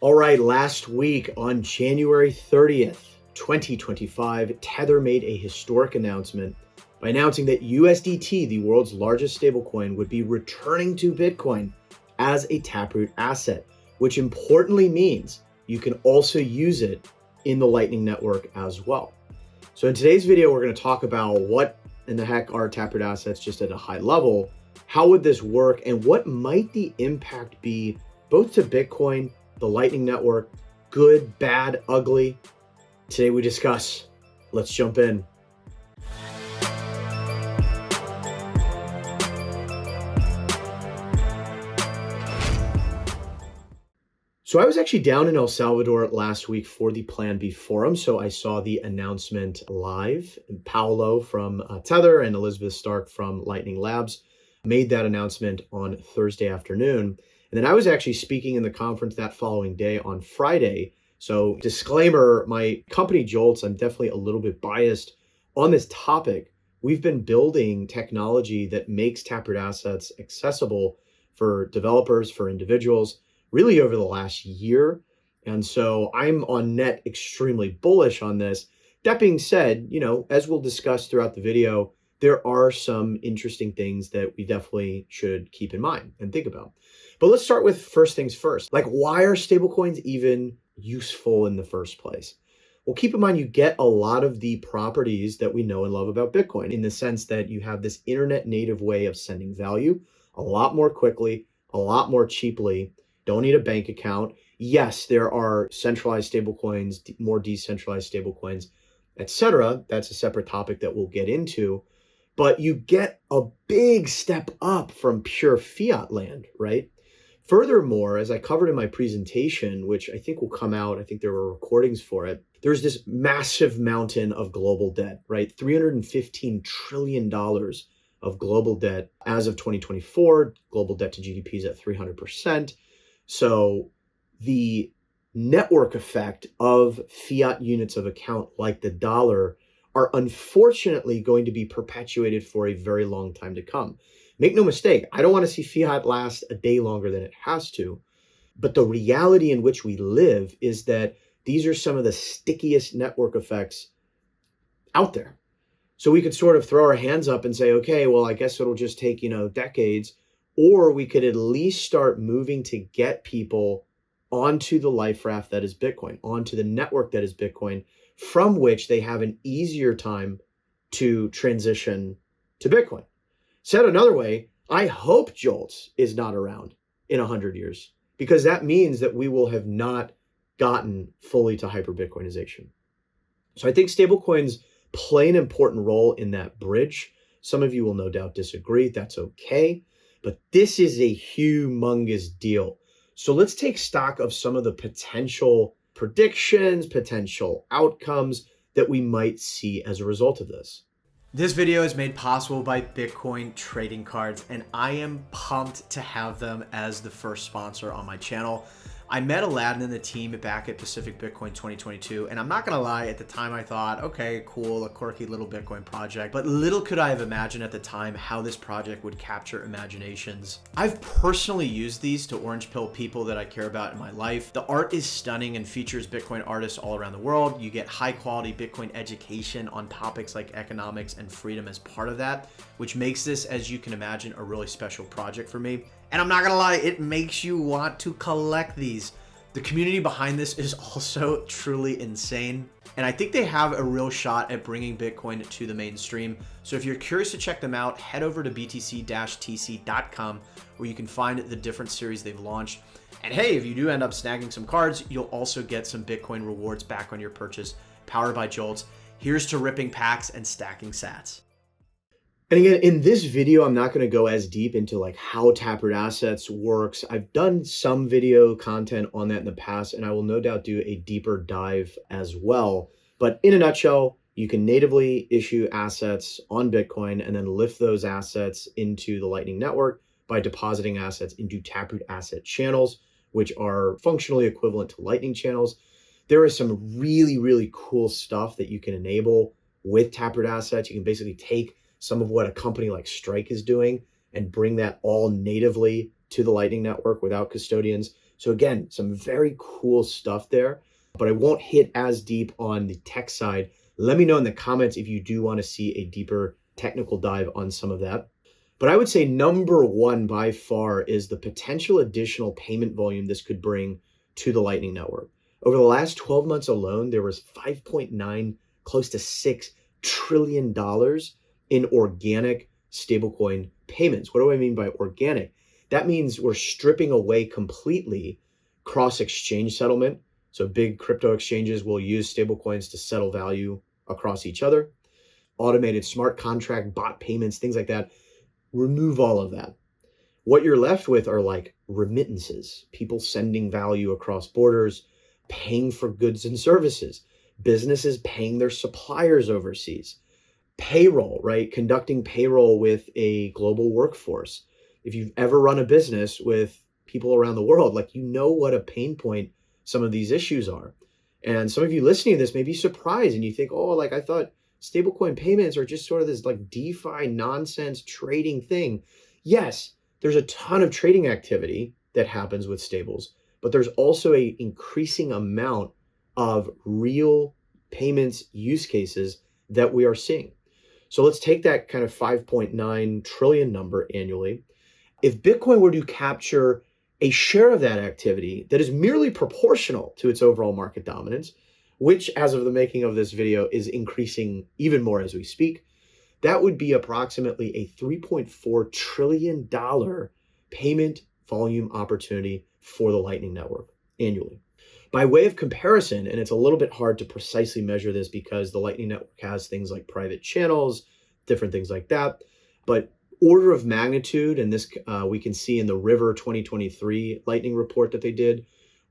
All right, last week on January 30th, 2025, Tether made a historic announcement by announcing that USDT, the world's largest stablecoin, would be returning to Bitcoin as a Taproot asset, which importantly means you can also use it in the Lightning Network as well. So in today's video, we're going to talk about what in the heck are Taproot assets just at a high level, how would this work, and what might the impact be both to Bitcoin, the Lightning Network, good, bad, ugly. Today we discuss. Let's jump in. So I was actually down in El Salvador last week for the Plan B Forum. So I saw the announcement live. Paolo from Tether and Elizabeth Stark from Lightning Labs made that announcement on Thursday afternoon. And then I was actually speaking in the conference that following day on Friday. So disclaimer, my company Joltz, I'm definitely a little bit biased on this topic. We've been building technology that makes Taproot assets accessible for developers, for individuals, really over the last year. And so I'm on net extremely bullish on this. That being said, as we'll discuss throughout the video, there are some interesting things that we definitely should keep in mind and think about. But let's start with first things first. Like, why are stablecoins even useful in the first place? Well, keep in mind, you get a lot of the properties that we know and love about Bitcoin in the sense that you have this internet native way of sending value a lot more quickly, a lot more cheaply. Don't need a bank account. Yes, there are centralized stablecoins, more decentralized stablecoins, etc. That's a separate topic that we'll get into. But you get a big step up from pure fiat land, right? Furthermore, as I covered in my presentation, which I think will come out, I think there were recordings for it, there's this massive mountain of global debt, right? $315 trillion of global debt as of 2024. Global debt to GDP is at 300%. So the network effect of fiat units of account like the dollar are unfortunately going to be perpetuated for a very long time to come. Make no mistake, I don't want to see fiat last a day longer than it has to. But the reality in which we live is that these are some of the stickiest network effects out there. So we could sort of throw our hands up and say, okay, well, I guess it'll just take, decades. Or we could at least start moving to get people onto the life raft that is Bitcoin, onto the network that is Bitcoin, from which they have an easier time to transition to Bitcoin. Said another way, I hope Joltz is not around in 100 years, because that means that we will have not gotten fully to hyper-Bitcoinization. So I think stablecoins play an important role in that bridge. Some of you will no doubt disagree. That's okay. But this is a humongous deal. So let's take stock of some of the potential predictions, potential outcomes that we might see as a result of this. This video is made possible by Bitcoin trading cards, and I am pumped to have them as the first sponsor on my channel. I met Aladdin and the team back at Pacific Bitcoin 2022, and I'm not gonna lie, at the time I thought, okay, cool, a quirky little Bitcoin project, but little could I have imagined at the time how this project would capture imaginations. I've personally used these to orange pill people that I care about in my life. The art is stunning and features Bitcoin artists all around the world. You get high quality Bitcoin education on topics like economics and freedom as part of that, which makes this, as you can imagine, a really special project for me. And I'm not gonna lie, it makes you want to collect these. The community behind this is also truly insane. And I think they have a real shot at bringing Bitcoin to the mainstream. So if you're curious to check them out, head over to btc-tc.com where you can find the different series they've launched. And hey, if you do end up snagging some cards, you'll also get some Bitcoin rewards back on your purchase, powered by Joltz. Here's to ripping packs and stacking sats. And again, in this video, I'm not going to go as deep into like how Taproot assets works. I've done some video content on that in the past, and I will no doubt do a deeper dive as well. But in a nutshell, you can natively issue assets on Bitcoin and then lift those assets into the Lightning Network by depositing assets into Taproot asset channels, which are functionally equivalent to Lightning channels. There is some really, really cool stuff that you can enable with Taproot assets. You can basically take some of what a company like Strike is doing and bring that all natively to the Lightning Network without custodians. So again, some very cool stuff there, but I won't hit as deep on the tech side. Let me know in the comments if you do want to see a deeper technical dive on some of that. But I would say number one by far is the potential additional payment volume this could bring to the Lightning Network. Over the last 12 months alone, there was 5.9, close to $6 trillion in organic stablecoin payments. What do I mean by organic? That means we're stripping away completely cross-exchange settlement. So big crypto exchanges will use stablecoins to settle value across each other. Automated smart contract, bot payments, things like that. Remove all of that. What you're left with are like remittances, people sending value across borders, paying for goods and services, businesses paying their suppliers overseas, payroll, right? Conducting payroll with a global workforce. If you've ever run a business with people around the world, like you know what a pain point some of these issues are. And some of you listening to this may be surprised and you think, oh, like I thought stablecoin payments are just sort of this like DeFi nonsense trading thing. Yes, there's a ton of trading activity that happens with stables, but there's also a increasing amount of real payments use cases that we are seeing. So let's take that kind of 5.9 trillion number annually. If Bitcoin were to capture a share of that activity that is merely proportional to its overall market dominance, which as of the making of this video is increasing even more as we speak, that would be approximately a $3.4 trillion payment volume opportunity for the Lightning Network annually. By way of comparison, and it's a little bit hard to precisely measure this because the Lightning Network has things like private channels, different things like that, but order of magnitude, and this we can see in the River 2023 Lightning report that they did,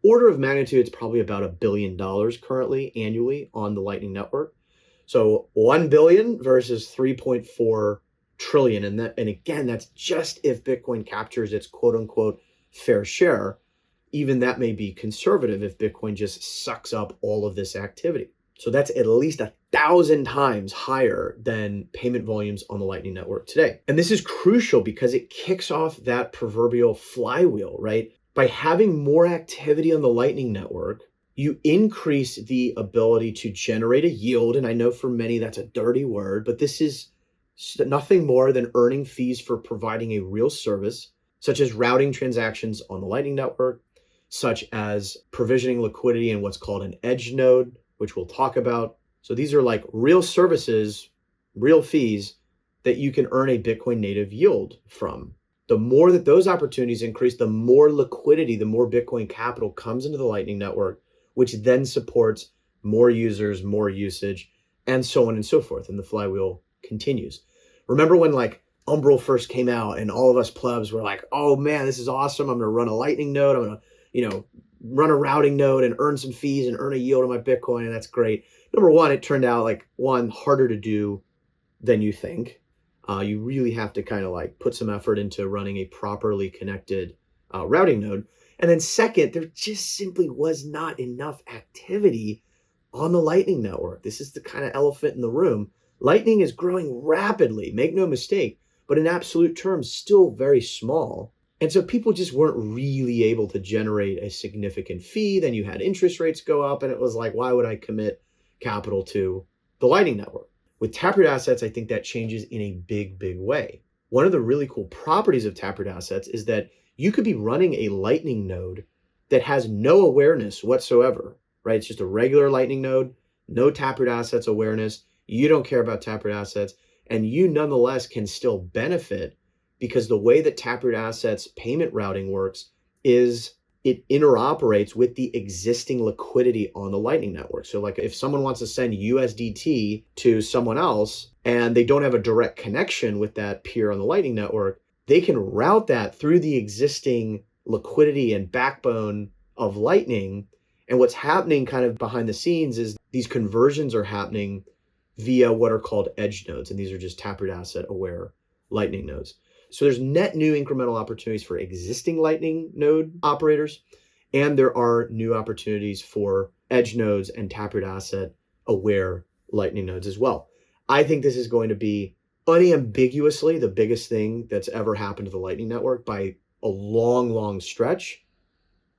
order of magnitude, it's probably about $1 billion currently annually on the Lightning Network. So 1 billion versus 3.4 trillion. And again, that's just if Bitcoin captures its quote unquote fair share. Even that may be conservative if Bitcoin just sucks up all of this activity. So that's at least 1,000 times higher than payment volumes on the Lightning Network today. And this is crucial because it kicks off that proverbial flywheel, right? By having more activity on the Lightning Network, you increase the ability to generate a yield. And I know for many that's a dirty word, but this is nothing more than earning fees for providing a real service, such as routing transactions on the Lightning Network, such as provisioning liquidity in what's called an edge node, which we'll talk about. So these are like real services, real fees that you can earn a Bitcoin native yield from. The more that those opportunities increase, the more liquidity, the more Bitcoin capital comes into the Lightning Network, which then supports more users, more usage, and so on and so forth. And the flywheel continues. Remember when like Umbrel first came out and all of us plebs were like, oh man, this is awesome. I'm going to run a Lightning node. I'm going to, run a routing node and earn some fees and earn a yield on my Bitcoin. And that's great. Number one, it turned out like harder to do than you think. You really have to kind of like put some effort into running a properly connected routing node. And then second, there just simply was not enough activity on the Lightning Network. This is the kind of elephant in the room. Lightning is growing rapidly, make no mistake, but in absolute terms, still very small. And so people just weren't really able to generate a significant fee. Then you had interest rates go up and it was like, why would I commit capital to the Lightning Network? With Taproot assets, I think that changes in a big, big way. One of the really cool properties of Taproot assets is that you could be running a Lightning node that has no awareness whatsoever, right? It's just a regular Lightning node, no Taproot assets awareness. You don't care about Taproot assets, and you nonetheless can still benefit because the way that Taproot assets payment routing works is it interoperates with the existing liquidity on the Lightning Network. So like if someone wants to send USDT to someone else and they don't have a direct connection with that peer on the Lightning Network, they can route that through the existing liquidity and backbone of Lightning. And what's happening kind of behind the scenes is these conversions are happening via what are called edge nodes. And these are just Taproot asset aware Lightning nodes. So there's net new incremental opportunities for existing Lightning node operators, and there are new opportunities for edge nodes and Taproot asset aware Lightning nodes as well. I think this is going to be unambiguously the biggest thing that's ever happened to the Lightning Network by a long, long stretch.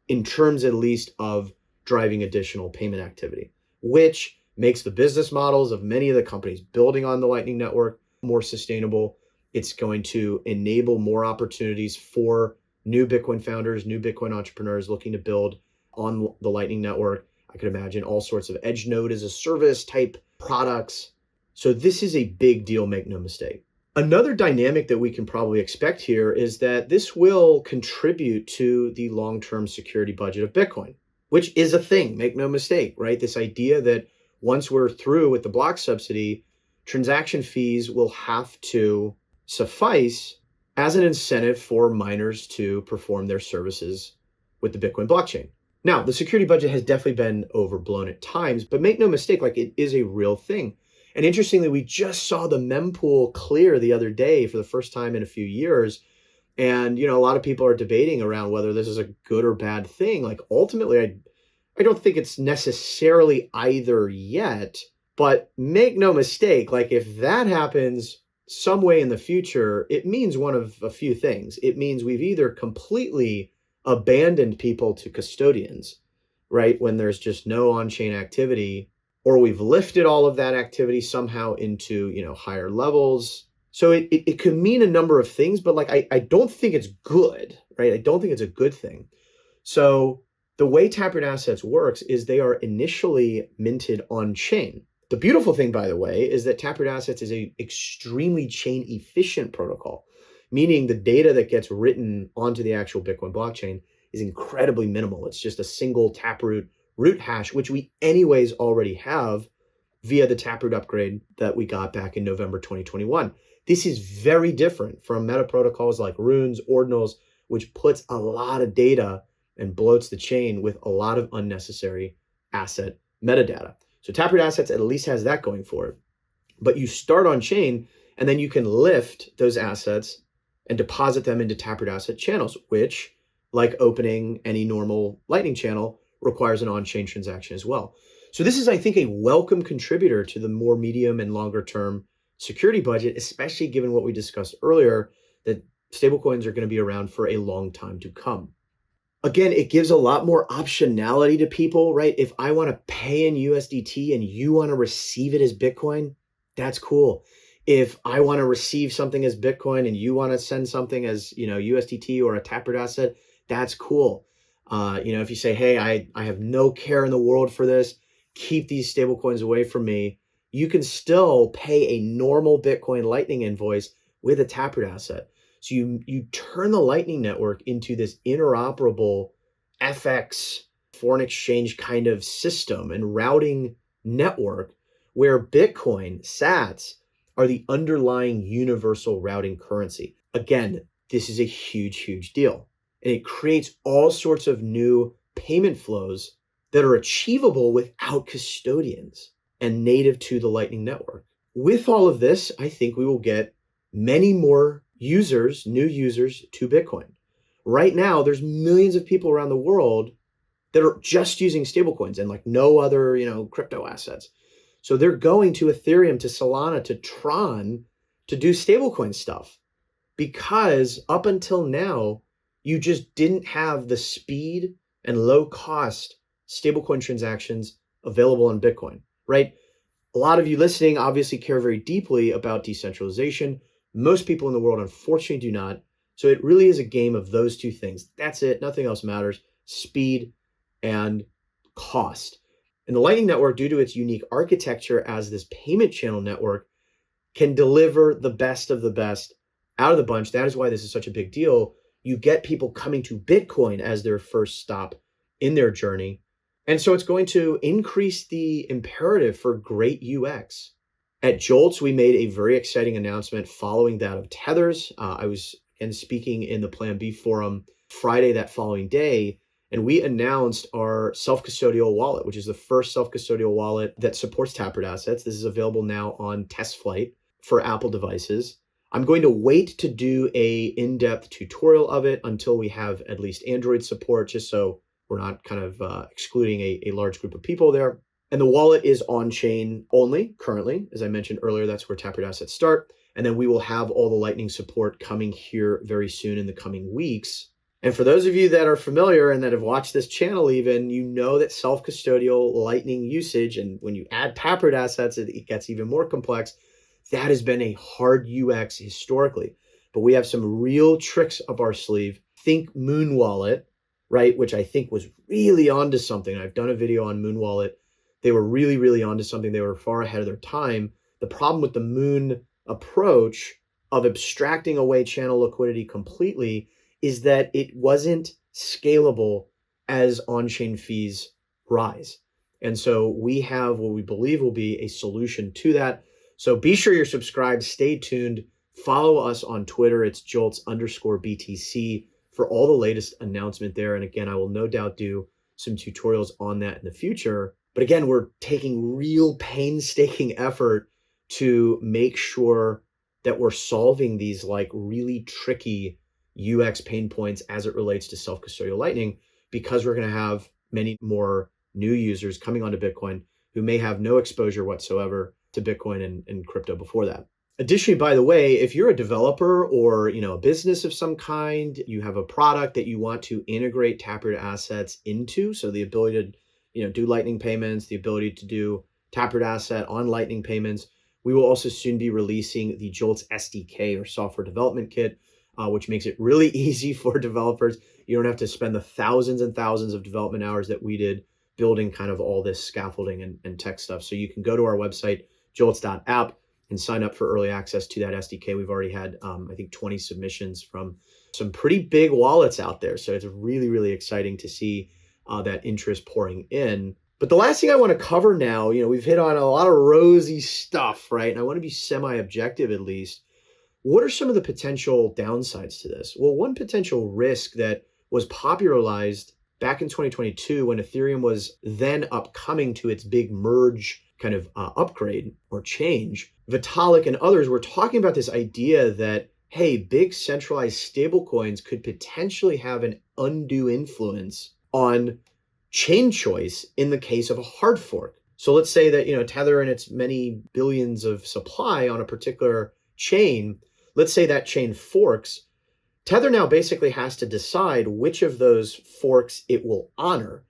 in terms at least of driving additional payment activity, which makes the business models of many of the companies building on the Lightning Network more sustainable. It's going to enable more opportunities for new Bitcoin founders, new Bitcoin entrepreneurs looking to build on the Lightning Network. I could imagine all sorts of edge node as a service type products. So this is a big deal, make no mistake. Another dynamic that we can probably expect here is that this will contribute to the long-term security budget of Bitcoin, which is a thing, make no mistake, right? This idea that once we're through with the block subsidy, transaction fees will have to suffice as an incentive for miners to perform their services with the Bitcoin blockchain. Now, the security budget has definitely been overblown at times, but make no mistake, like it is a real thing. And interestingly, we just saw the mempool clear the other day for the first time in a few years. And, a lot of people are debating around whether this is a good or bad thing. Like ultimately, I don't think it's necessarily either yet, but make no mistake, like if that happens some way in the future, it means one of a few things. It means we've either completely abandoned people to custodians, right? When there's just no on-chain activity, or we've lifted all of that activity somehow into, higher levels. So it could mean a number of things, but like, I don't think it's good, right? I don't think it's a good thing. So the way Taproot Assets works is they are initially minted on chain. The beautiful thing, by the way, is that Taproot Assets is a extremely chain efficient protocol, meaning the data that gets written onto the actual Bitcoin blockchain is incredibly minimal. It's just a single Taproot root hash, which we anyways already have via the Taproot upgrade that we got back in November 2021. This is very different from meta protocols like runes, ordinals, which puts a lot of data and bloats the chain with a lot of unnecessary asset metadata. So Taproot Assets at least has that going for it. But you start on chain and then you can lift those assets and deposit them into Taproot Asset channels, which, like opening any normal Lightning channel, requires an on-chain transaction as well. So this is, I think, a welcome contributor to the more medium and longer term security budget, especially given what we discussed earlier, that stablecoins are going to be around for a long time to come. Again, it gives a lot more optionality to people, right? If I want to pay in USDT and you want to receive it as Bitcoin, that's cool. If I want to receive something as Bitcoin and you want to send something as, USDT or a Taproot asset, that's cool. If you say, hey, I have no care in the world for this, keep these stablecoins away from me, you can still pay a normal Bitcoin Lightning invoice with a Taproot asset. So you turn the Lightning Network into this interoperable FX foreign exchange kind of system and routing network where Bitcoin, sats, are the underlying universal routing currency. Again, this is a huge, huge deal. And it creates all sorts of new payment flows that are achievable without custodians and native to the Lightning Network. With all of this, I think we will get many more new users to Bitcoin. Right now, there's millions of people around the world that are just using stablecoins and like no other, crypto assets. So they're going to Ethereum, to Solana, to Tron to do stablecoin stuff because up until now, you just didn't have the speed and low cost stablecoin transactions available on Bitcoin, right? A lot of you listening obviously care very deeply about decentralization. Most people in the world, unfortunately, do not. So it really is a game of those two things. That's it. Nothing else matters. Speed and cost. And the Lightning Network, due to its unique architecture as this payment channel network, can deliver the best of the best out of the bunch. That is why this is such a big deal. You get people coming to Bitcoin as their first stop in their journey. And so it's going to increase the imperative for great UX. At Joltz, we made a very exciting announcement following that of Tether's. I was speaking in the Plan B forum Friday that following day, and we announced our self-custodial wallet, which is the first self-custodial wallet that supports Taproot Assets. This is available now on test flight for Apple devices. I'm going to wait to do a in-depth tutorial of it until we have at least Android support, just so we're not kind of excluding a large group of people there. And the wallet is on-chain only currently. As I mentioned earlier, that's where Taproot Assets start. And then we will have all the Lightning support coming here very soon in the coming weeks. And for those of you that are familiar and that have watched this channel even, you know that self-custodial Lightning usage, and when you add Taproot assets, it gets even more complex. That has been a hard UX historically. But we have some real tricks up our sleeve. Think Moon Wallet, right? Which I think was really onto something. I've done a video on Moon Wallet. They were really, really onto something. They were far ahead of their time. The problem with the Moon approach of abstracting away channel liquidity completely is that it wasn't scalable as on-chain fees rise. And so we have what we believe will be a solution to that. So be sure you're subscribed, stay tuned, follow us on Twitter. It's Joltz_BTC for all the latest announcement there. And again, I will no doubt do some tutorials on that in the future. But again, we're taking real painstaking effort to make sure that we're solving these like really tricky UX pain points as it relates to self-custodial Lightning, because we're going to have many more new users coming onto Bitcoin who may have no exposure whatsoever to Bitcoin and crypto before that. Additionally, by the way, if you're a developer or a business of some kind, you have a product that you want to integrate Taproot assets into, so the ability to do Lightning payments, the ability to do Taproot asset on Lightning payments, we will also soon be releasing the Joltz SDK or software development kit, which makes it really easy for developers. You don't have to spend the thousands and thousands of development hours that we did building kind of all this scaffolding and tech stuff. So you can go to our website, joltz.app, and sign up for early access to that SDK. We've already had, I think, 20 submissions from some pretty big wallets out there. So it's really, really exciting to see that interest pouring in. But the last thing I want to cover now, we've hit on a lot of rosy stuff, right? And I want to be semi-objective at least. What are some of the potential downsides to this? Well, one potential risk that was popularized back in 2022 when Ethereum was then upcoming to its big merge kind of upgrade or change, Vitalik and others were talking about this idea that, hey, big centralized stablecoins could potentially have an undue influence on chain choice in the case of a hard fork. So let's say that, Tether and its many billions of supply on a particular chain, let's say that chain forks, Tether now basically has to decide which of those forks it will honor,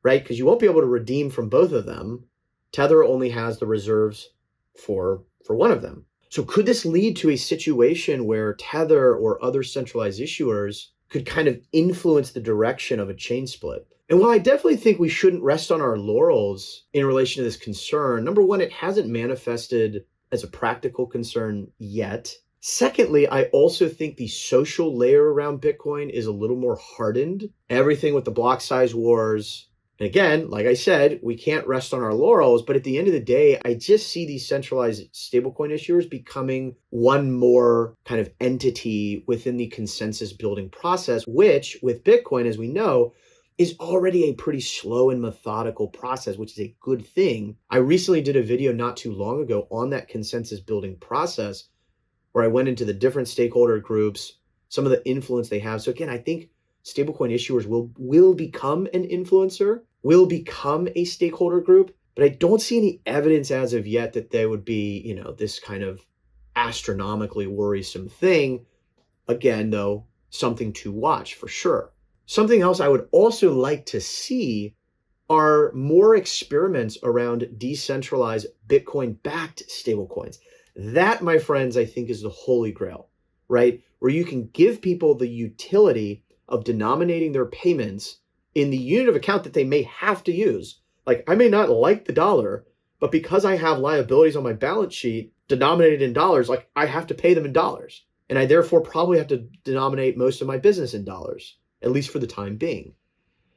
right? Because you won't be able to redeem from both of them. Tether only has the reserves for one of them. So could this lead to a situation where Tether or other centralized issuers could kind of influence the direction of a chain split? And while I definitely think we shouldn't rest on our laurels in relation to this concern, number one, it hasn't manifested as a practical concern yet. Secondly, I also think the social layer around Bitcoin is a little more hardened. Everything with the block size wars. And again, like I said, we can't rest on our laurels, but at the end of the day, I just see these centralized stablecoin issuers becoming one more kind of entity within the consensus building process, which with Bitcoin, as we know, is already a pretty slow and methodical process, which is a good thing. I recently did a video not too long ago on that consensus building process where I went into the different stakeholder groups, some of the influence they have. So again, I think stablecoin issuers will become an influencer, will become a stakeholder group, but I don't see any evidence as of yet that they would be, this kind of astronomically worrisome thing. Again, though, something to watch for sure. Something else I would also like to see are more experiments around decentralized Bitcoin-backed stablecoins. That, my friends, I think is the holy grail, right? Where you can give people the utility of denominating their payments in the unit of account that they may have to use. Like, I may not like the dollar, but because I have liabilities on my balance sheet denominated in dollars, like I have to pay them in dollars. And I therefore probably have to denominate most of my business in dollars, at least for the time being.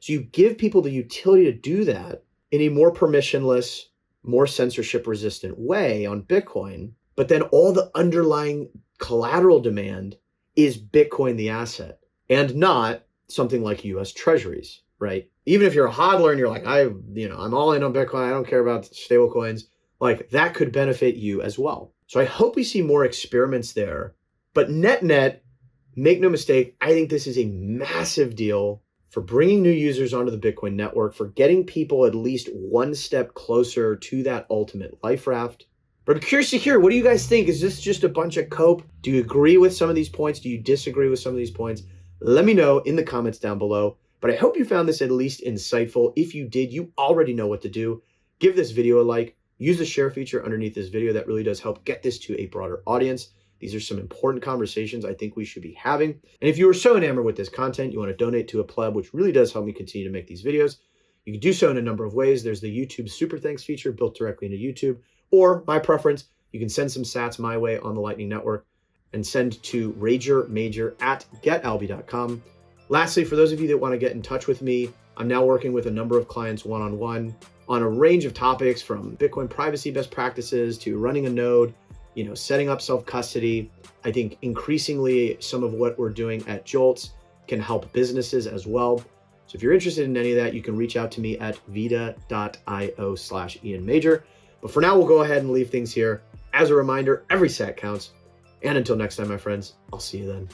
So you give people the utility to do that in a more permissionless, more censorship resistant way on Bitcoin, but then all the underlying collateral demand is Bitcoin the asset and not something like US treasuries, right? Even if you're a hodler and you're like, I'm all in on Bitcoin, I don't care about stable coins, like that could benefit you as well. So I hope we see more experiments there, but net, make no mistake, I think this is a massive deal for bringing new users onto the Bitcoin network, for getting people at least one step closer to that ultimate life raft. But I'm curious to hear, what do you guys think? Is this just a bunch of cope? Do you agree with some of these points? Do you disagree with some of these points? Let me know in the comments down below. But I hope you found this at least insightful. If you did, you already know what to do. Give this video a like. Use the share feature underneath this video. That really does help get this to a broader audience. These are some important conversations I think we should be having. And if you were so enamored with this content, you want to donate to a pleb, which really does help me continue to make these videos, you can do so in a number of ways. There's the YouTube Super Thanks feature built directly into YouTube, or my preference, you can send some sats my way on the Lightning Network and send to ragermajor@getalby.com. Lastly, for those of you that want to get in touch with me, I'm now working with a number of clients one-on-one on a range of topics, from Bitcoin privacy best practices to running a node, setting up self-custody. I think increasingly some of what we're doing at Joltz can help businesses as well. So if you're interested in any of that, you can reach out to me at vita.io/IanMajor. But for now, we'll go ahead and leave things here. As a reminder, every sat counts. And until next time, my friends, I'll see you then.